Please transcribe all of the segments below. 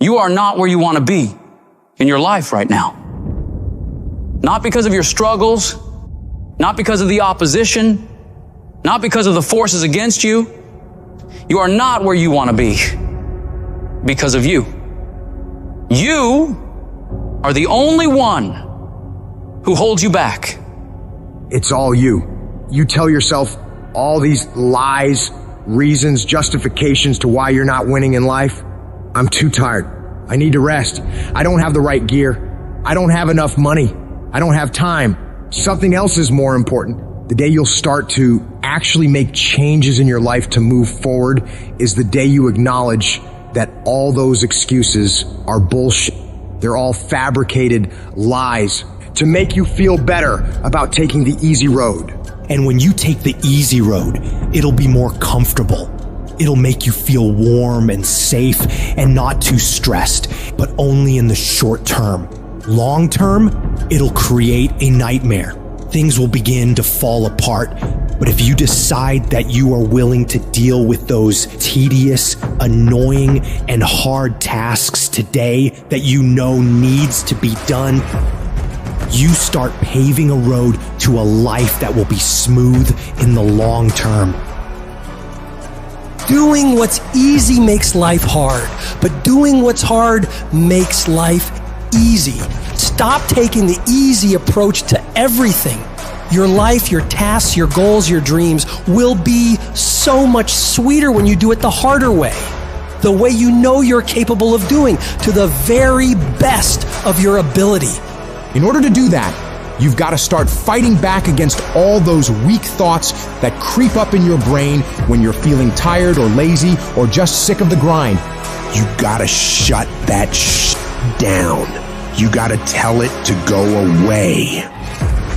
You are not where you want to be in your life right now. Not because of your struggles, not because of the opposition, not because of the forces against you. You are not where you want to be because of you. You are the only one who holds you back. It's all you. You tell yourself all these lies, reasons, justifications to why you're not winning in life. I'm too tired. I need to rest. I don't have the right gear. I don't have enough money. I don't have time. Something else is more important. The day you'll start to actually make changes in your life to move forward is the day you acknowledge that all those excuses are bullshit. They're all fabricated lies to make you feel better about taking the easy road. And when you take the easy road, it'll be more comfortable. It'll make you feel warm and safe and not too stressed, but only in the short term. Long term, it'll create a nightmare. Things will begin to fall apart. But if you decide that you are willing to deal with those tedious, annoying, and hard tasks today that you know needs to be done, you start paving a road to a life that will be smooth in the long term. Doing what's easy makes life hard, but doing what's hard makes life easy. Stop taking the easy approach to everything. Your life, your tasks, your goals, your dreams will be so much sweeter when you do it the harder way. The way you know you're capable of doing, to the very best of your ability. In order to do that, you've got to start fighting back against all those weak thoughts that creep up in your brain when you're feeling tired or lazy or just sick of the grind. You gotta shut that down. You gotta tell it to go away.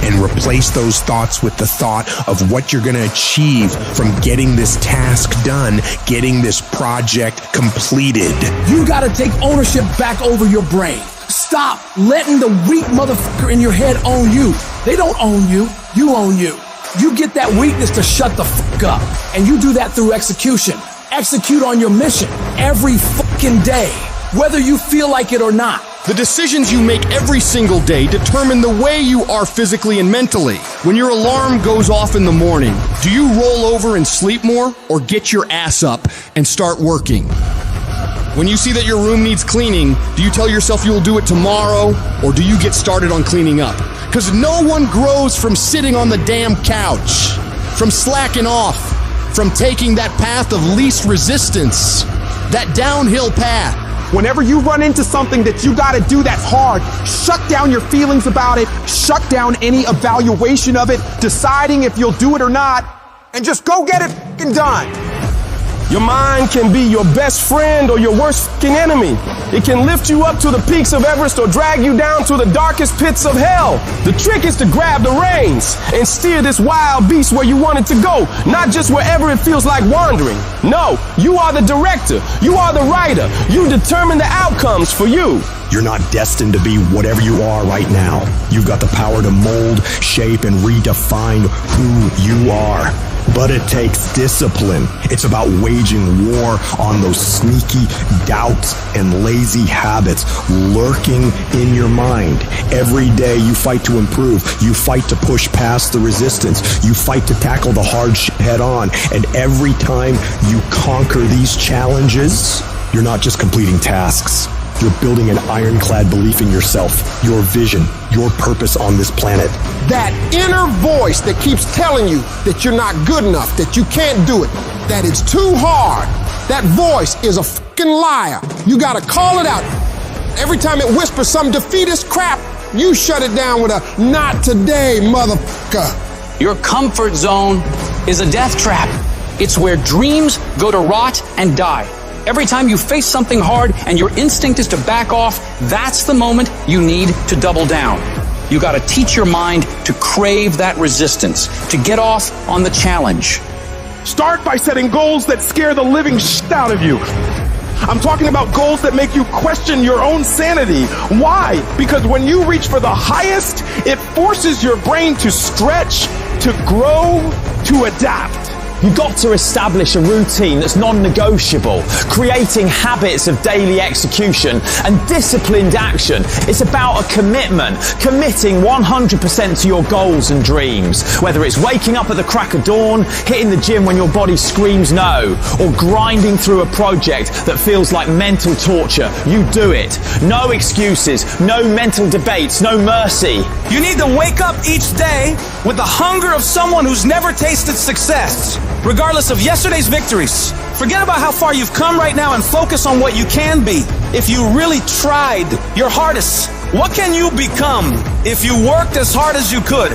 And replace those thoughts with the thought of what you're gonna achieve from getting this task done, getting this project completed. You gotta take ownership back over your brain. Stop letting the weak motherfucker in your head own you. They don't own you, you own you. You get that weakness to shut the fuck up. And you do that through execution. Execute on your mission every fucking day, whether you feel like it or not. The decisions you make every single day determine the way you are physically and mentally. When your alarm goes off in the morning, do you roll over and sleep more or get your ass up and start working? When you see that your room needs cleaning, do you tell yourself you will do it tomorrow or do you get started on cleaning up? Because no one grows from sitting on the damn couch, from slacking off, from taking that path of least resistance, that downhill path. Whenever you run into something that you gotta do that's hard, shut down your feelings about it, shut down any evaluation of it, deciding if you'll do it or not, and just go get it f***ing done. Your mind can be your best friend or your worst f***ing enemy. It can lift you up to the peaks of Everest or drag you down to the darkest pits of hell. The trick is to grab the reins and steer this wild beast where you want it to go, not just wherever it feels like wandering. No, you are the director. You are the writer. You determine the outcomes for you. You're not destined to be whatever you are right now. You've got the power to mold, shape, and redefine who you are. But it takes discipline. It's about waging war on those sneaky doubts and lazy habits lurking in your mind. Every day you fight to improve. You fight to push past the resistance. You fight to tackle the hard shit head on. And every time you conquer these challenges, you're not just completing tasks. You're building an ironclad belief in yourself, your vision, your purpose on this planet. That inner voice that keeps telling you that you're not good enough, that you can't do it, that it's too hard, that voice is a fucking liar. You gotta call it out. Every time it whispers some defeatist crap, you shut it down with a "not today, motherfucker." Your comfort zone is a death trap. It's where dreams go to rot and die. Every time you face something hard and your instinct is to back off, that's the moment you need to double down. You gotta teach your mind to crave that resistance, to get off on the challenge. Start by setting goals that scare the living shit out of you. I'm talking about goals that make you question your own sanity. Why? Because when you reach for the highest, it forces your brain to stretch, to grow, to adapt. You've got to establish a routine that's non-negotiable, creating habits of daily execution and disciplined action. It's about a commitment, committing 100% to your goals and dreams. Whether it's waking up at the crack of dawn, hitting the gym when your body screams no, or grinding through a project that feels like mental torture, you do it. No excuses, no mental debates, no mercy. You need to wake up each day with the hunger of someone who's never tasted success, regardless of yesterday's victories. Forget about how far you've come right now and focus on what you can be. If you really tried your hardest, what can you become if you worked as hard as you could?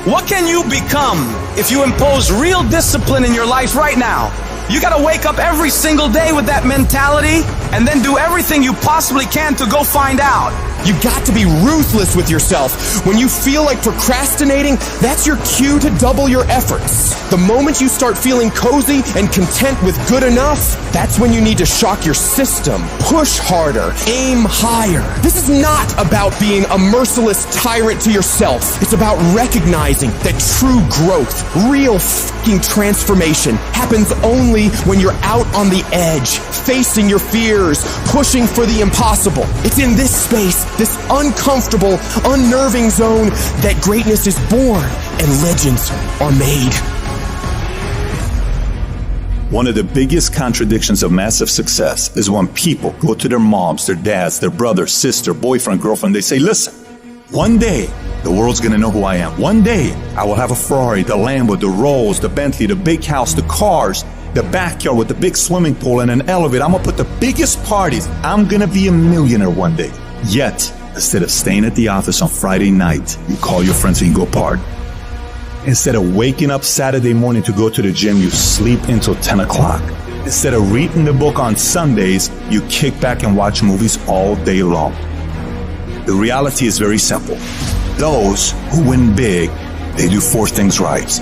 What can you become if you impose real discipline in your life right now? You gotta wake up every single day with that mentality and then do everything you possibly can to go find out. You got to be ruthless with yourself. When you feel like procrastinating, that's your cue to double your efforts. The moment you start feeling cozy and content with good enough, that's when you need to shock your system. Push harder, aim higher. This is not about being a merciless tyrant to yourself. It's about recognizing that true growth, real fucking transformation happens only when you're out on the edge, facing your fears, pushing for the impossible. It's in this space, this uncomfortable, unnerving zone, that greatness is born and legends are made. One of the biggest contradictions of massive success is when people go to their moms, their dads, their brother, sister, boyfriend, girlfriend, they say, listen, one day the world's gonna know who I am. One day I will have a Ferrari, the Lambo, the Rolls, the Bentley, the big house, the cars, the backyard with the big swimming pool and an elevator. I'm gonna put the biggest parties. I'm gonna be a millionaire one day. Yet, instead of staying at the office on Friday night, you call your friends and you go party. Instead of waking up Saturday morning to go to the gym, you sleep until 10 o'clock. Instead of reading the book on Sundays, you kick back and watch movies all day long. The reality is very simple. Those who win big, they do 4 things right.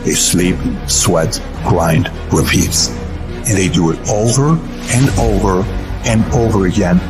They sleep, sweat, grind, repeat. And they do it over and over and over again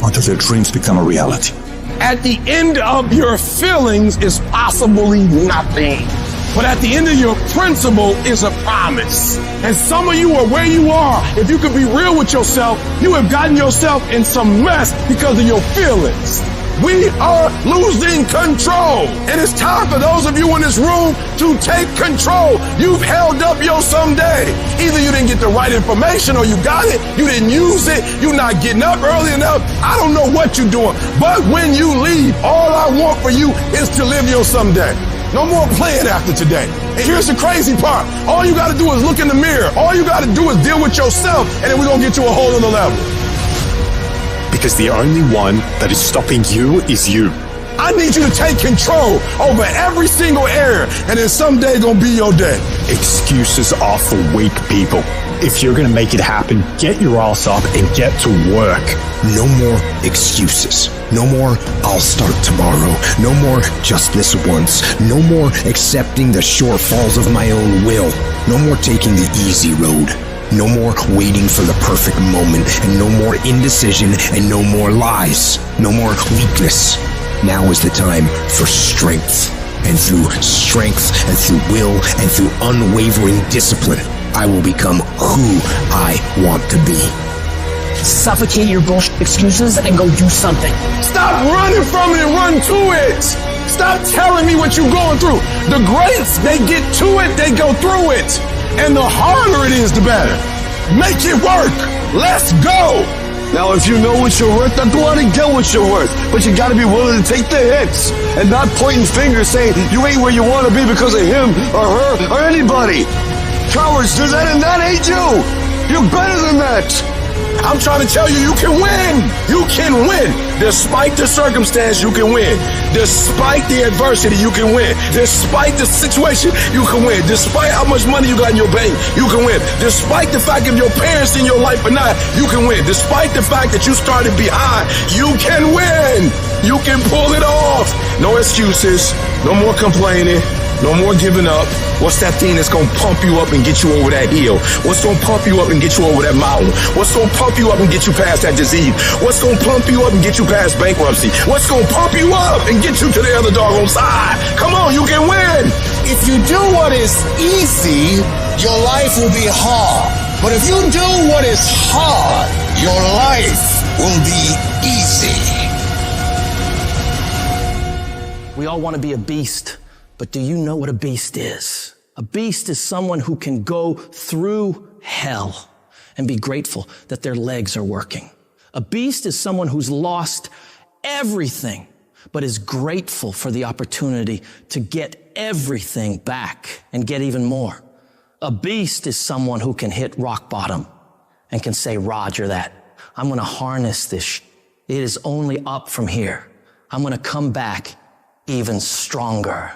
until their dreams become a reality. At the end of your feelings is possibly nothing. But at the end of your principle is a promise. And some of you are where you are. If you could be real with yourself, you have gotten yourself in some mess because of your feelings. We are losing control. And it's time for those of you in this room to take control. You've held up your someday. Either you didn't get the right information or you got it, you didn't use it, you're not getting up early enough. I don't know what you're doing. But when you leave, all I want for you is to live your someday. No more playing after today. And here's the crazy part. All you got to do is look in the mirror. All you got to do is deal with yourself, and then we're going to get you a whole other level. Because the only one that is stopping you is you. I need you to take control over every single area, and then someday gonna be your day. Excuses are for weak people. If you're gonna make it happen, get your ass up and get to work. No more excuses. No more, I'll start tomorrow. No more, just this once. No more accepting the shortfalls of my own will. No more taking the easy road. No more waiting for the perfect moment, and no more indecision, and no more lies. No more weakness. Now is the time for strength. And through strength, and through will, and through unwavering discipline, I will become who I want to be. Suffocate your bullshit excuses and go do something. Stop running from it and run to it. Stop telling me what you're going through. The greats, they get to it, they go through it. And the harder it is, the better. Make it work. Let's go. Now, if you know what you're worth, then go out and get what you're worth. But you gotta be willing to take the hits and not pointing fingers saying you ain't where you want to be because of him or her or anybody. Cowards do that, and that ain't you. You're better than that. I'm trying to tell you, you can win. You can win. Despite the circumstance, you can win. Despite the adversity, you can win. Despite the situation, you can win. Despite how much money you got in your bank, you can win. Despite the fact if your parents in your life or not, you can win. Despite the fact that you started behind, you can win. You can pull it off. No excuses. No more complaining. No more giving up. What's that thing that's gonna pump you up and get you over that hill? What's gonna pump you up and get you over that mountain? What's gonna pump you up and get you past that disease? What's gonna pump you up and get you past bankruptcy? What's gonna pump you up and get you to the other doggone side? Come on, you can win. If you do what is easy, your life will be hard. But if you do what is hard, your life will be easy. We all want to be a beast, but do you know what a beast is? A beast is someone who can go through hell and be grateful that their legs are working. A beast is someone who's lost everything, but is grateful for the opportunity to get everything back and get even more. A beast is someone who can hit rock bottom and can say, Roger that. I'm going to harness this. It is only up from here. I'm going to come back even stronger.